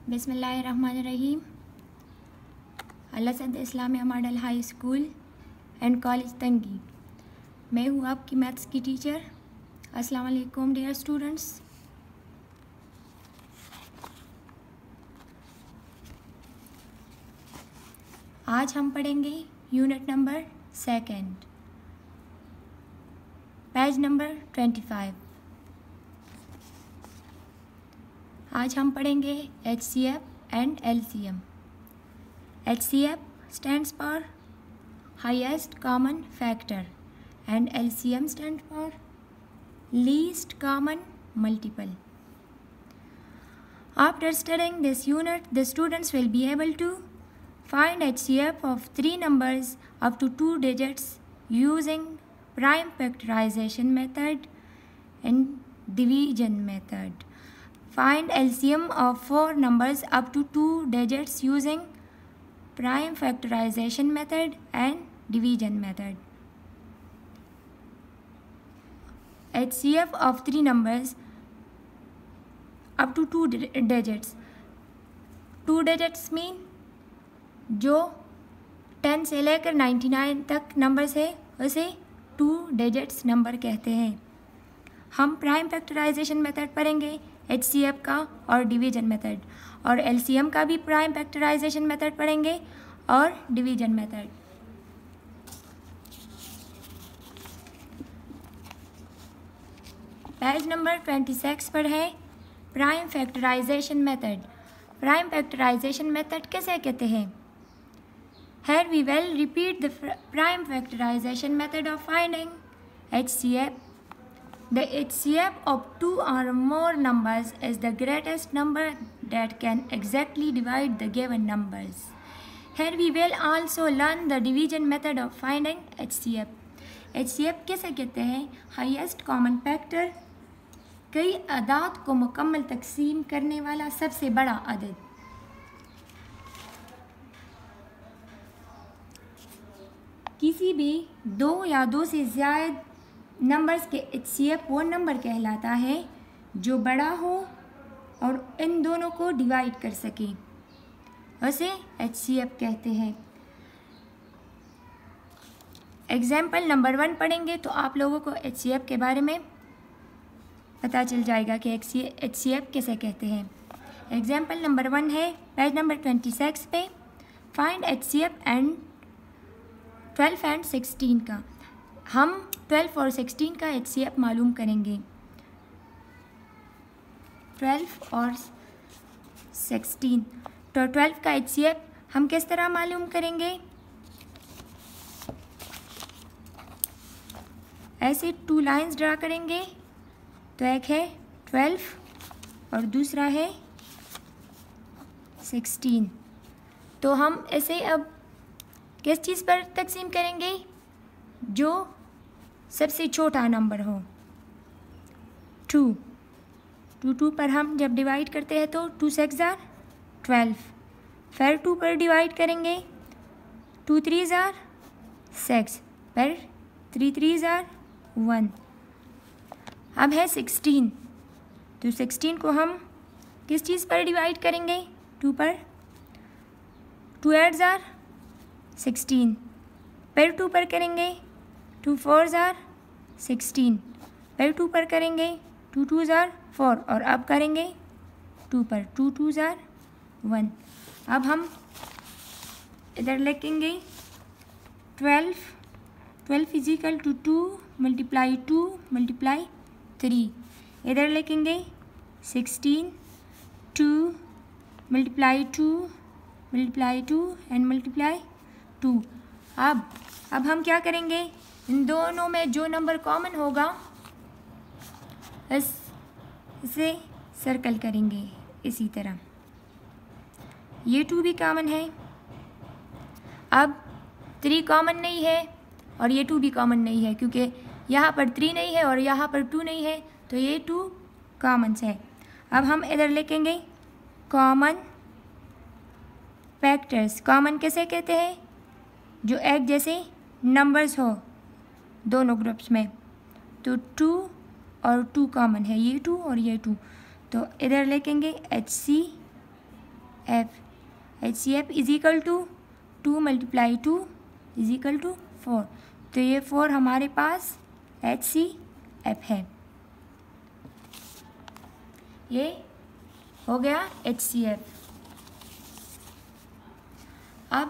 बिस्मिल्लाहिर्रहमानिर्रहीम। Al Assad Islamia model high school and college तंगी। मैं हूँ आपकी मैथ्स की टीचर। अस्सलाम वालेकुम डियर स्टूडेंट्स। आज हम पढ़ेंगे यूनिट नंबर 2, पेज नंबर 25। आज हम पढ़ेंगे HCF and LCM। HCF stands for highest common factor and LCM stands for least common multiple. After studying this unit, the students will be able to find HCF of 3 numbers up to 2 digits using prime factorization method and division method. Find LCM of 4 numbers up to 2 digits using prime factorization method and division method. HCF of 3 numbers up to 2 digits. 2 digits mean जो 10 से लेकर 99 तक numbers है उसे 2 digits number कहते हैं। हम prime factorisation method पढ़ेंगे HCF का और डिवीजन मेथड, और LCM का भी प्राइम फैक्टराइजेशन मेथड पढ़ेंगे और डिवीजन मेथड। पेज नंबर 26 पर है prime factorisation method. Prime factorisation method किसे कहते हैं? Here we will repeat the prime factorization method of finding HCF. The HCF of 2 or more numbers is the greatest number that can exactly divide the given numbers. Here we will also learn the division method of finding HCF. HCF किसे कहते हैं? Highest common factor, कई अदाद को मुकम्मल तकसीम करने वाला सबसे बड़ा अदद। किसी भी 2 या 2 से ज़्यादा नंबर्स के HCF वो नंबर कहलाता है जो बड़ा हो और इन दोनों को डिवाइड कर सके, उसे HCF कहते हैं। एग्जाम्पल नंबर 1 पढ़ेंगे तो आप लोगों को HCF के बारे में पता चल जाएगा कि HCF किसे कहते हैं। एग्जाम्पल नंबर 1 है पेज नंबर 26 पे, फाइंड HCF एंड 12 एंड 16 का। हम 12 और 16 का HCF मालूम करेंगे। 12 और 16 तो 12 का HCF हम किस तरह मालूम करेंगे? ऐसे 2 लाइंस ड्रा करेंगे, तो एक है 12 और दूसरा है 16। तो हम इसे अब किस चीज़ पर तकसीम करेंगे? जो सबसे छोटा नंबर हो। 2 पर हम जब डिवाइड करते हैं तो 2 6 जार 12, फिर 2 पर डिवाइड करेंगे 2 3 जार 6, फिर 3 3 जार 1। अब है 16, तो 16 को हम किस चीज़ पर डिवाइड करेंगे? 2 पर। 2 8 जार 16, फिर 2 पर करेंगे 2 4 जार 16, फिर 2 पर करेंगे 2 2 जार 4, और अब करेंगे 2 पर 2 2 जार 1। अब हम इधर लिखेंगे 12 is equal to 2 multiply 2 multiply 3। इधर लिखेंगे 16 2 मल्टीप्लाई 2 मल्टीप्लाई 2 एंड मल्टीप्लाई 2। अब हम क्या करेंगे? इन दोनों में जो नंबर कॉमन होगा इसे सर्कल करेंगे इसी तरह। ये 2 भी कॉमन है। अब 3 कॉमन नहीं है और ये 2 भी कॉमन नहीं है, क्योंकि यहाँ पर 3 नहीं है और यहाँ पर 2 नहीं है, तो ये 2 कॉमन है। अब हम इधर लिखेंगे कॉमन फैक्टर्स। कॉमन किसे कहते हैं? जो एक जैसे नंबर्स हो दोनों ग्रुप्स में। तो 2 और 2 कॉमन है, ये 2 और ये 2, तो इधर लिखेंगे HC F. HCF is equal to 2 × 2 is equal to 4। तो ये 4 हमारे पास HCF है। ये हो गया HCF। अब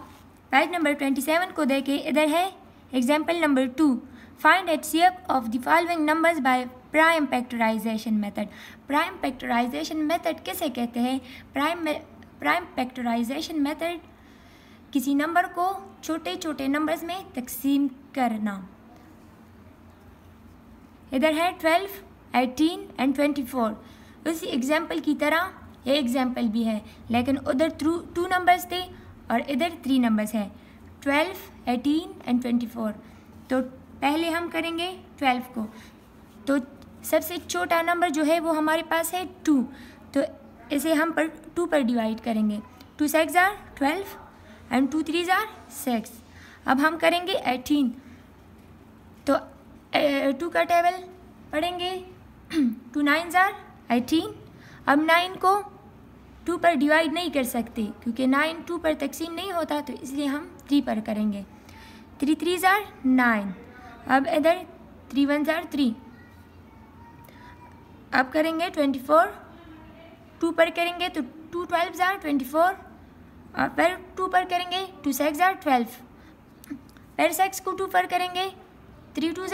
पेज नंबर 27 को देखें। इधर है example number 2, find HCF of the following numbers by prime factorisation method. Prime factorisation method किसे कहते हैं? प्राइम फैक्टराइजेशन मेथड किसी नंबर को छोटे छोटे नंबर्स में तकसीम करना। इधर है 12, 18 एंड 24। उसी एग्जाम्पल की तरह ये एग्जाम्पल भी है, लेकिन उधर 2 नंबर्स थे और इधर 3 नंबर्स हैं, 12, 18 एंड 24। तो पहले हम करेंगे 12 को। तो सबसे छोटा नंबर जो है वो हमारे पास है 2, तो इसे हम 2 पर डिवाइड करेंगे। 2 6 = 12 एंड 2 3 = 6। अब हम करेंगे 18, तो 2 का टेबल पढ़ेंगे। 2 9 = 18। अब 9 को 2 पर डिवाइड नहीं कर सकते क्योंकि 9 2 पर तकसीम नहीं होता, तो इसलिए हम 3 पर करेंगे। 3 3 = 9। अब इधर 3 1 = 3। अब करेंगे 24, 2 पर करेंगे तो 2 12 = 24। और फिर 2 पर करेंगे 2 6 = 12। फिर 6 को 2 पर करेंगे 3 2 =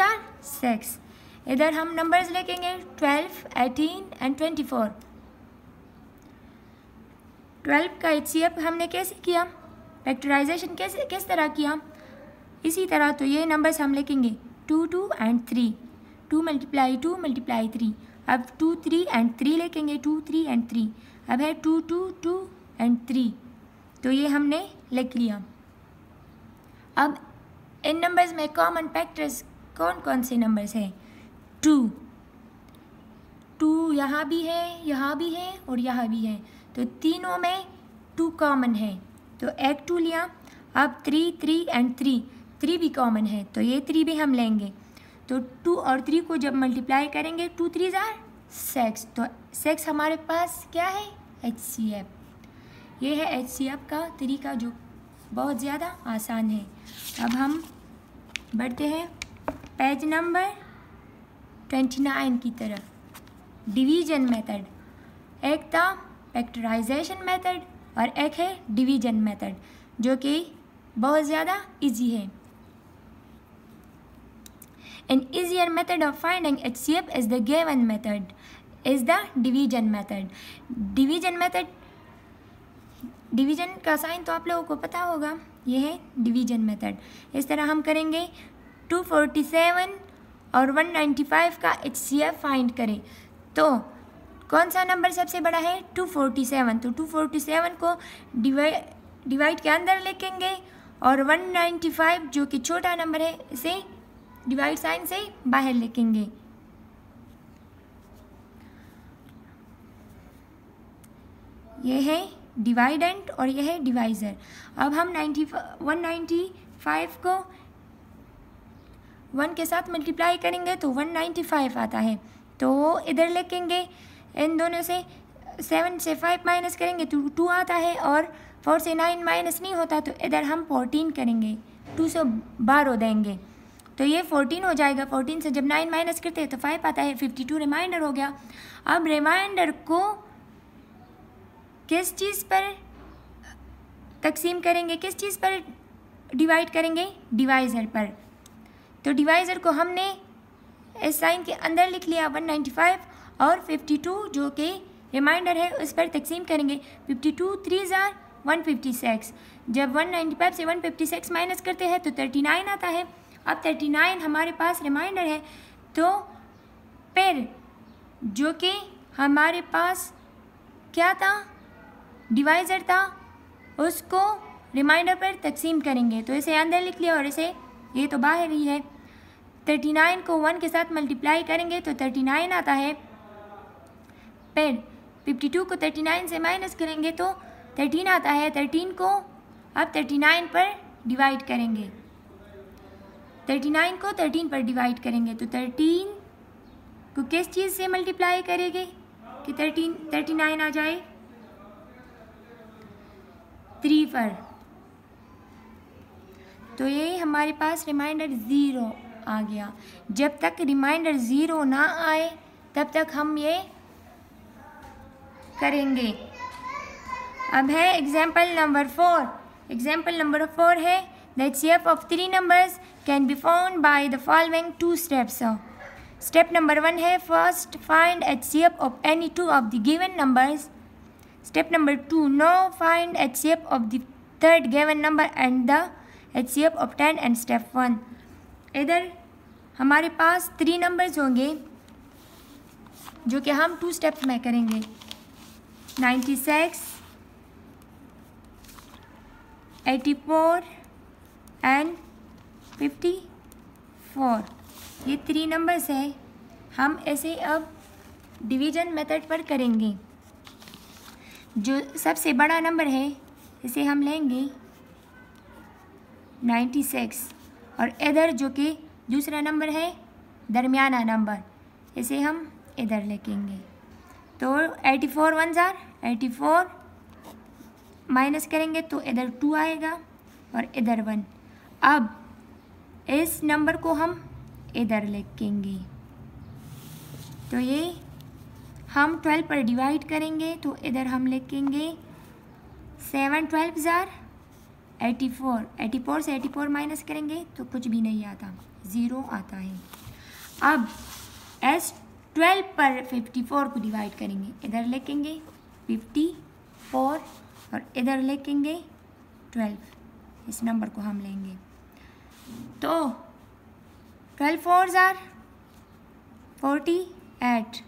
6। इधर हम नंबर्स लिखेंगे 12, 18 एंड 24। 12 का HCF हमने कैसे किया, फैक्टराइजेशन किस तरह किया, इसी तरह तो ये नंबर्स हम लिखेंगे 2 2 एंड 3। 2 × 2 × 3। अब 2 3 एंड 3 लिखेंगे, 2 3 एंड 3। अब है 2 2 2 एंड 3। तो ये हमने लिख लिया। अब इन नंबर्स में कॉमन फैक्टर्स कौन कौन से नंबर्स हैं? 2 यहाँ भी है, यहाँ भी है और यहाँ भी है, तो तीनों में 2 कॉमन है, तो एक 2 लिया। अब 3 3 एंड 3 भी कॉमन है, तो ये 3 भी हम लेंगे। तो 2 और 3 को जब मल्टीप्लाई करेंगे 2 3 = 6। तो 6 हमारे पास क्या है? HCF। ये है HCF का तरीका जो बहुत ज़्यादा आसान है। अब हम बढ़ते हैं पेज नंबर 29 की तरफ। डिवीजन मेथड, एक था फैक्टराइजेशन मेथड और एक है डिवीजन मेथड, जो कि बहुत ज़्यादा इजी है। An easier method of finding HCF is the given method is the division method. Division का साइन तो आप लोगों को पता होगा, ये है डिवीजन मेथड। इस तरह हम करेंगे 247 और 195 का HCF फाइंड करें, तो कौन सा नंबर सबसे बड़ा है? 247। तो 247 को डिवाइड के अंदर लिखेंगे और 195 जो कि छोटा नंबर है इसे डिवाइड साइन से बाहर लिखेंगे। ये है डिवाइडेंट और यह है डिवाइज़र। अब हम 195 को 1 के साथ मल्टीप्लाई करेंगे तो 195 आता है, तो इधर लिखेंगे। इन दोनों से 7 से 5 माइनस करेंगे तो 2 आता है, और 4 से 9 माइनस नहीं होता, तो इधर हम 14 करेंगे, 2 से 12 देंगे, तो ये 14 हो जाएगा। 14 से जब 9 माइनस करते हैं तो 5 आता है, 52 रिमाइंडर हो गया। अब रिमाइंडर को किस चीज़ पर तकसीम करेंगे, किस चीज़ पर डिवाइड करेंगे? डिवाइज़र पर। तो डिवाइज़र को हमने इस साइन के अंदर लिख लिया 195 और 52 जो कि रिमाइंडर है उस पर तकसीम करेंगे। 52 3 = 156। जब 195 से 156 माइनस करते हैं तो 39 आता है। अब 39 हमारे पास रिमाइंडर है, तो फिर जो कि हमारे पास क्या था? डिवाइज़र था, उसको रिमाइंडर पर तकसीम करेंगे, तो इसे अंदर लिख लिया और इसे ये तो बाहर ही है। 39 को 1 के साथ मल्टीप्लाई करेंगे तो 39 आता है। फिर 52 को 39 से माइनस करेंगे तो 13 आता है। 13 को अब 39 पर डिवाइड करेंगे, 39 को 13 पर डिवाइड करेंगे, तो 13 को किस चीज़ से मल्टीप्लाई करेंगे कि 39 आ जाए? 3 पर। तो ये हमारे पास रिमाइंडर 0 आ गया। जब तक रिमाइंडर 0 ना आए तब तक हम ये करेंगे। अब है एग्जाम्पल नंबर 4। एग्जाम्पल नंबर 4 है the HCF of 3 numbers can be found by the following 2 steps. Step number 1 है first find HCF of any 2 of the given numbers. Step number 2 know find HCF of the third given number and the HCF of 10 and step 1। इधर हमारे पास 3 numbers होंगे जो कि हम 2 steps में करेंगे। 96, 84 and 54, ये 3 नंबर्स है। हम ऐसे अब डिवीजन मेथड पर करेंगे। जो सबसे बड़ा नंबर है इसे हम लेंगे 96 और इधर जो कि दूसरा नंबर है दरमियाना नंबर, इसे हम इधर लेंगे। तो 84 1 जार 84 माइनस करेंगे तो इधर 2 आएगा और इधर 1। अब इस नंबर को हम इधर लिखेंगे। तो ये हम 12 पर डिवाइड करेंगे तो इधर हम लिखेंगे 7 12 जार 84। 84 से 84 माइनस करेंगे तो कुछ भी नहीं आता, 0 आता है। अब S 12 पर 54 को डिवाइड करेंगे, इधर लिखेंगे 54 और इधर लिखेंगे 12। इस नंबर को हम लेंगे तो 12 4 जार 48,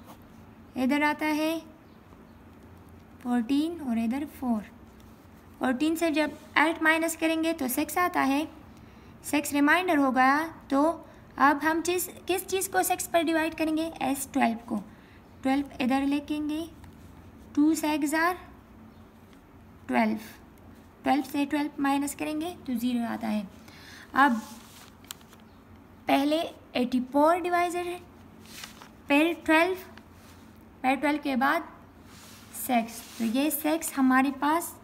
इधर आता है 14 और इधर 4। 14 से जब 8 माइनस करेंगे तो 6 आता है, 6 रिमाइंडर हो गया। तो अब हम किस चीज़ को 6 पर डिवाइड करेंगे? S 12 को। 12 इधर लिखेंगे 2 6 जार 12। 12 से 12 माइनस करेंगे तो 0 आता है। अब पहले 84 डिवाइजर है, फिर 12 के बाद 6। तो ये 6 हमारे पास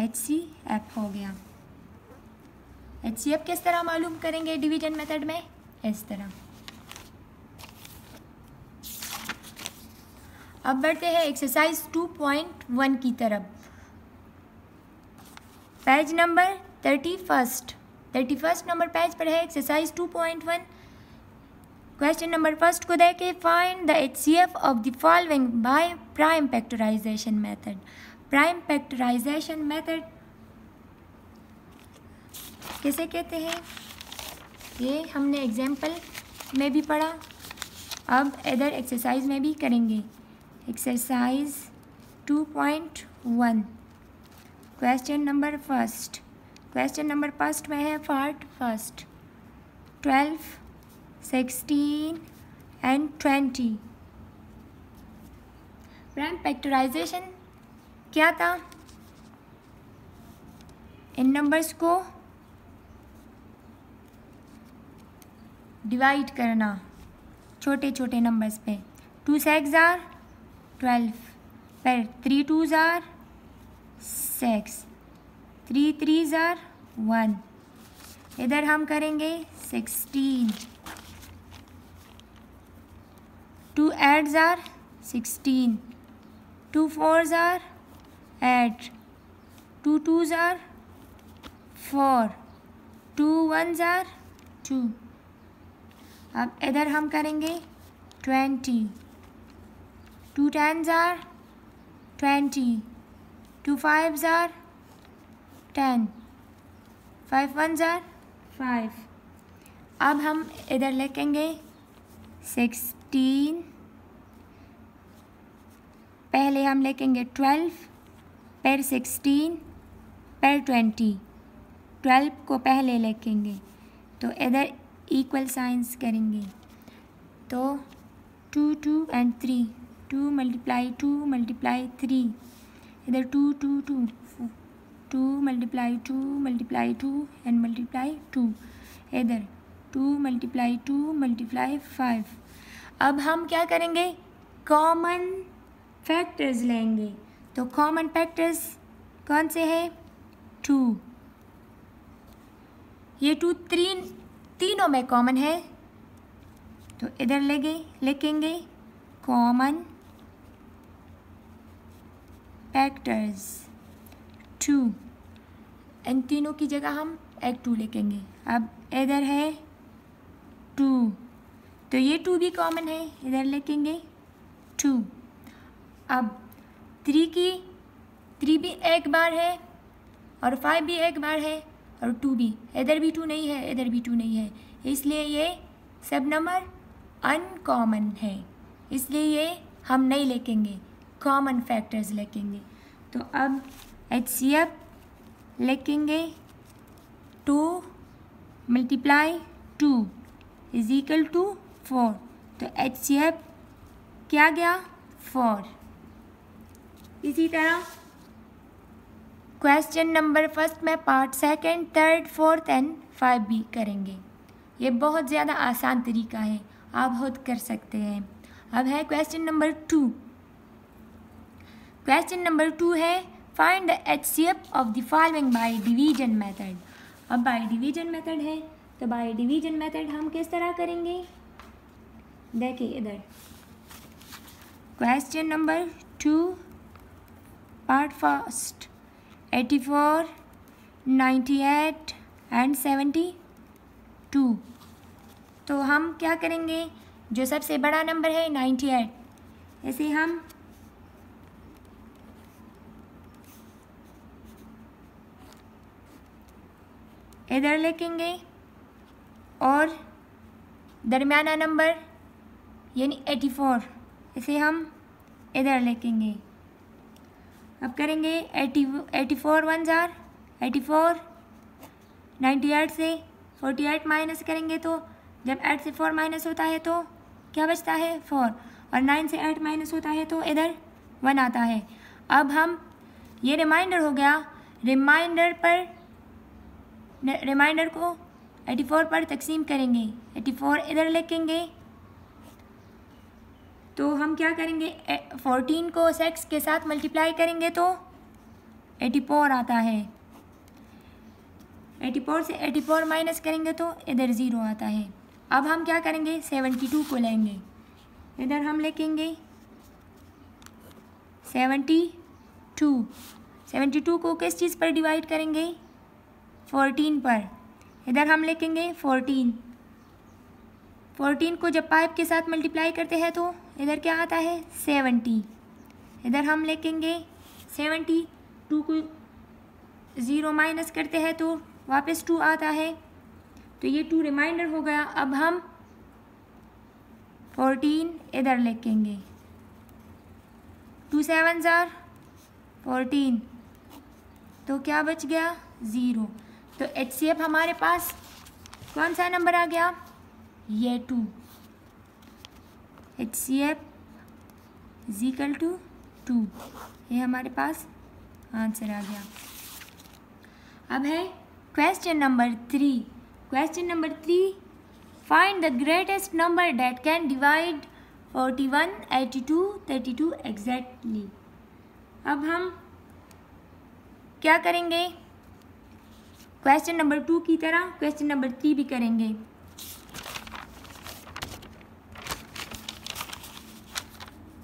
HCF हो गया। HCF किस तरह मालूम करेंगे डिवीजन मेथड में? इस तरह। अब बढ़ते हैं एक्सरसाइज 2.1 की तरफ। पेज नंबर 31 नंबर पेज पर है एक्सरसाइज 2.1। क्वेश्चन नंबर फर्स्ट को देखे find the HCF of the following by prime factorisation method. Prime factorisation method किसे कहते हैं ये हमने एग्जाम्पल में भी पढ़ा, अब इधर एक्सरसाइज में भी करेंगे। एक्सरसाइज 2.1 क्वेश्चन नंबर फर्स्ट में है part first 12 16 and 20। Prime factorisation क्या था? इन नंबर्स को डिवाइड करना छोटे छोटे नंबर्स पे। 2 6 जार 12, फिर 3 2 जार 6, 3 3 जार 1, इधर हम करेंगे 16। 2 8 जार 16, 2 4 जार 8, 2 2 जार 4, 2 1 जार 2। अब इधर हम करेंगे 20। 2 10 जार 20, 2 5 जार 10, 5 1 जार 5। अब हम इधर लिखेंगे 16। पहले हम लिखेंगे 12, फिर 16, फिर 20। 12 को पहले लिखेंगे तो इधर इक्वल साइंस करेंगे तो 2 2 एंड 3, 2 मल्टीप्लाई 2 मल्टीप्लाई 3, इधर 2 2 2, 2 मल्टीप्लाई 2 मल्टीप्लाई 2 एंड मल्टीप्लाई 2, इधर 2 मल्टीप्लाई 2 मल्टीप्लाई 5। अब हम क्या करेंगे? कॉमन फैक्टर्स लेंगे। तो कॉमन फैक्टर्स कौन से हैं? 2, ये 2 तीनों में कॉमन है, तो इधर लिखेंगे कॉमन फैक्टर्स 2। इन तीनों की जगह हम एक 2 लिखेंगे। अब इधर है 2, तो ये 2 भी कॉमन है, इधर लिखेंगे 2। अब 3 भी एक बार है और 5 भी एक बार है और 2 भी, इधर भी 2 नहीं है, इधर भी 2 नहीं है, इसलिए ये सब नंबर अनकॉमन है, इसलिए ये हम नहीं लिखेंगे, कॉमन फैक्टर्स लिखेंगे। तो अब HCF लिखेंगे 2 × 2 = 4। तो HCF क्या गया? 4। इसी तरह क्वेश्चन नंबर फर्स्ट में part second, third, fourth and 5 भी करेंगे। ये बहुत ज़्यादा आसान तरीका है, आप खुद कर सकते हैं। अब है क्वेश्चन नंबर 2। क्वेश्चन नंबर 2 है find the HCF of the following by division method. अब बाय डिवीजन मेथड है, तो बाय डिवीजन मेथड हम किस तरह करेंगे? देखिए इधर question number 2 part first 84, 98 and 72। तो हम क्या करेंगे? जो सबसे बड़ा नंबर है 98, इसे हम इधर लिखेंगे और दरमियाना नंबर यानी 84, इसे हम इधर लिखेंगे। अब करेंगे 84 1 जार 84, 98 से 48 माइनस करेंगे, तो जब 8 से 4 माइनस होता है तो क्या बचता है? 4, और 9 से 8 माइनस होता है तो इधर 1 आता है। अब हम ये रिमाइंडर हो गया, रिमाइंडर को 84 पर तकसीम करेंगे, 84 इधर लिखेंगे। तो हम क्या करेंगे? 14 को 6 के साथ मल्टीप्लाई करेंगे तो 84 आता है। 84 से 84 माइनस करेंगे तो इधर 0 आता है। अब हम क्या करेंगे? 72 को लेंगे, इधर हम लिखेंगे 72। 72 को किस चीज़ पर डिवाइड करेंगे? 14 पर, इधर हम लिखेंगे 14। 14 को जब 5 के साथ मल्टीप्लाई करते हैं तो इधर क्या आता है? 70। इधर हम लिखेंगे 70। 2 को 0 माइनस करते हैं तो वापस 2 आता है, तो ये 2 रिमाइंडर हो गया। अब हम 14 इधर लिखेंगे, 2 7 जार 14, तो क्या बच गया? 0। तो HCF हमारे पास कौन सा नंबर आ गया? ये 2। HCF = 2, ये हमारे पास आंसर आ गया। अब है question number 3। Question number 3 find the greatest number that can divide 41, 82, 32 exactly. अब हम क्या करेंगे? क्वेश्चन नंबर 2 की तरह क्वेश्चन नंबर 3 भी करेंगे।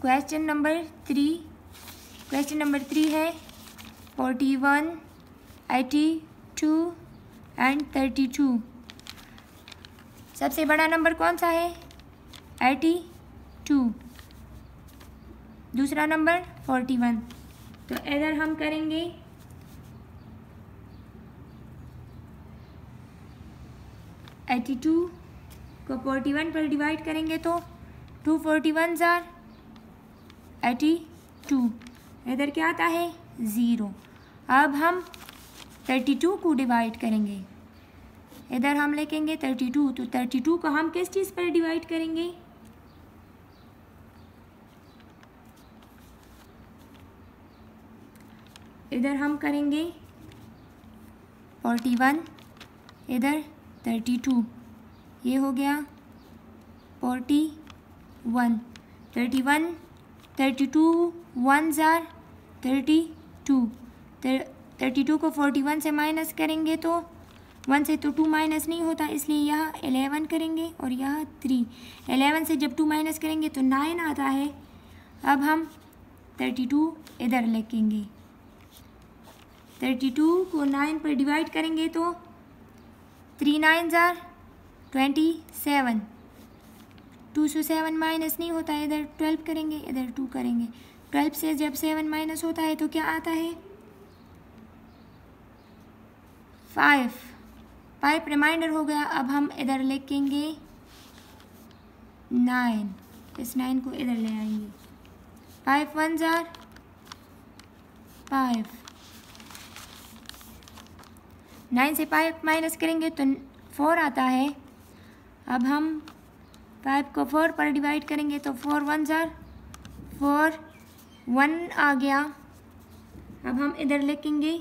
क्वेश्चन नंबर 3 है 41, 82 एंड 32। सबसे बड़ा नंबर कौन सा है? 82। दूसरा नंबर 41। तो इधर हम करेंगे 82 को 41 पर डिवाइड करेंगे तो 2 41 जार 82, इधर क्या आता है? 0। अब हम 32 को डिवाइड करेंगे, इधर हम लिखेंगे 32। तो 32 को हम किस चीज़ पर डिवाइड करेंगे? इधर हम करेंगे 41, इधर 32, ये हो गया 41। 31 32 1s आर 32, 32 को 41 से माइनस करेंगे तो 1 से तो 2 माइनस नहीं होता, इसलिए यहाँ 11 करेंगे और यहाँ 3। 11 से जब 2 माइनस करेंगे तो 9 आता है। अब हम 32 इधर लिखेंगे। 32 को 9 पर डिवाइड करेंगे तो 3 9s आर 27। 2 से 7 माइनस नहीं होता है, इधर 12 करेंगे, इधर 2 करेंगे। 12 से जब 7 माइनस होता है तो क्या आता है 5 रिमाइंडर हो गया। अब हम इधर लिखेंगे 9, इस 9 को इधर ले आएंगे। 5 1s आर 5, 9 से 5 माइनस करेंगे तो 4 आता है। अब हम 5 को 4 पर डिवाइड करेंगे तो 4 1s आर 4, 1 आ गया। अब हम इधर लिखेंगे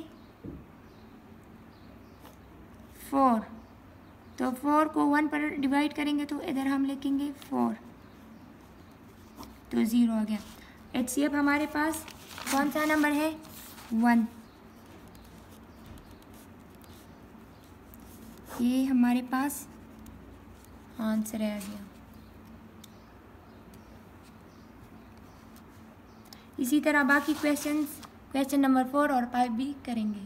4, तो 4 को 1 पर डिवाइड करेंगे तो इधर हम लिखेंगे 4, तो 0 आ गया। HCF हमारे पास कौन सा नंबर है 1। ये हमारे पास आंसर आ गया। इसी तरह बाकी क्वेश्चन नंबर 4 और 5 भी करेंगे।